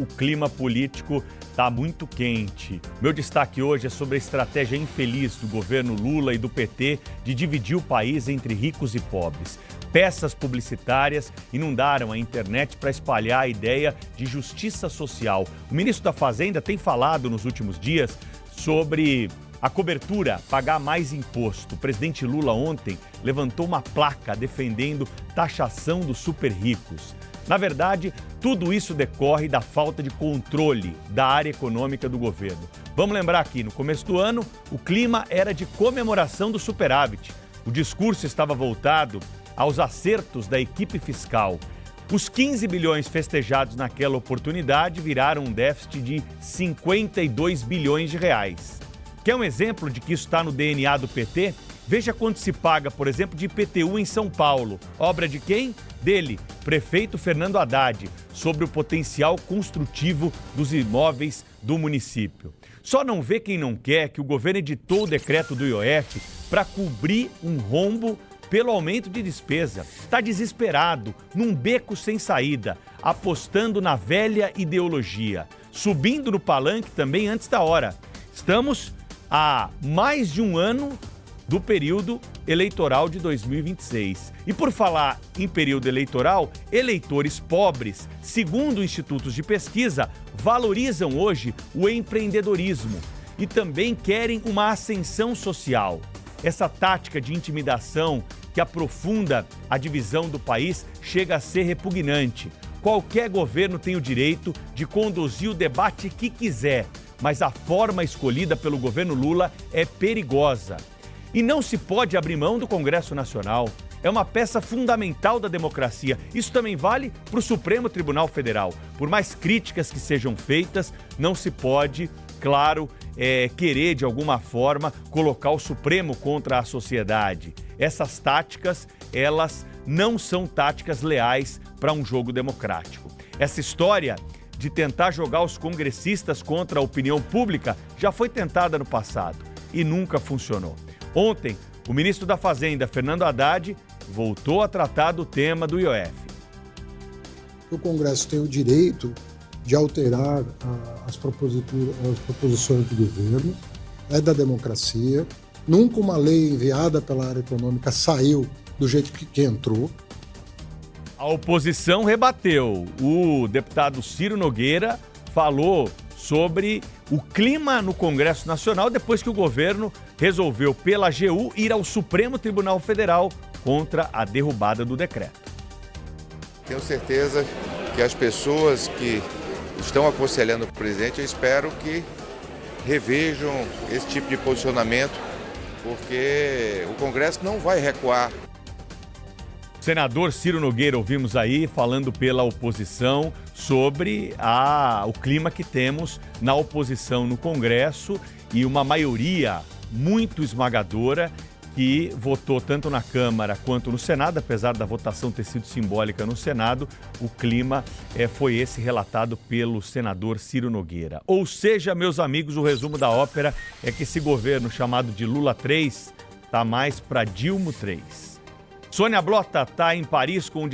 O clima político está muito quente. Meu destaque hoje é sobre a estratégia infeliz do governo Lula e do PT de dividir o país entre ricos e pobres. Peças publicitárias inundaram a internet para espalhar a ideia de justiça social. O ministro da Fazenda tem falado nos últimos dias sobre a cobertura, pagar mais imposto. O presidente Lula ontem levantou uma placa defendendo taxação dos super ricos. Na verdade, tudo isso decorre da falta de controle da área econômica do governo. Vamos lembrar aqui, no começo do ano, o clima era de comemoração do superávit. O discurso estava voltado aos acertos da equipe fiscal. Os 15 bilhões festejados naquela oportunidade viraram um déficit de 52 bilhões de reais. Quer um exemplo de que isso está no DNA do PT? Veja quanto se paga, por exemplo, de IPTU em São Paulo. Obra de quem? Dele, prefeito Fernando Haddad, sobre o potencial construtivo dos imóveis do município. Só não vê quem não quer que o governo editou o decreto do IOF para cobrir um rombo pelo aumento de despesa. Está desesperado, num beco sem saída, apostando na velha ideologia, subindo no palanque também antes da hora. Estamos há mais de um ano do período eleitoral de 2026. E por falar em período eleitoral, eleitores pobres, segundo institutos de pesquisa, valorizam hoje o empreendedorismo e também querem uma ascensão social. Essa tática de intimidação que aprofunda a divisão do país chega a ser repugnante. Qualquer governo tem o direito de conduzir o debate que quiser, mas a forma escolhida pelo governo Lula é perigosa. E não se pode abrir mão do Congresso Nacional. É uma peça fundamental da democracia. Isso também vale para o Supremo Tribunal Federal. Por mais críticas que sejam feitas, não se pode, claro, querer de alguma forma colocar o Supremo contra a sociedade. Essas táticas, elas não são táticas leais para um jogo democrático. Essa história de tentar jogar os congressistas contra a opinião pública já foi tentada no passado e nunca funcionou. Ontem, o ministro da Fazenda, Fernando Haddad, voltou a tratar do tema do IOF. O Congresso tem o direito de alterar as proposições do governo, é da democracia. Nunca uma lei enviada pela área econômica saiu do jeito que entrou. A oposição rebateu. O deputado Ciro Nogueira falou sobre o clima no Congresso Nacional depois que o governo resolveu, pela AGU, ir ao Supremo Tribunal Federal contra a derrubada do decreto. Tenho certeza que as pessoas que estão aconselhando o presidente, eu espero que revejam esse tipo de posicionamento, porque o Congresso não vai recuar. Senador Ciro Nogueira, ouvimos aí, falando pela oposição sobre o clima que temos na oposição no Congresso e uma maioria muito esmagadora que votou tanto na Câmara quanto no Senado, apesar da votação ter sido simbólica no Senado, o clima foi esse relatado pelo senador Ciro Nogueira. Ou seja, meus amigos, o resumo da ópera é que esse governo chamado de Lula 3 está mais para Dilma 3. Sônia Blota está em Paris com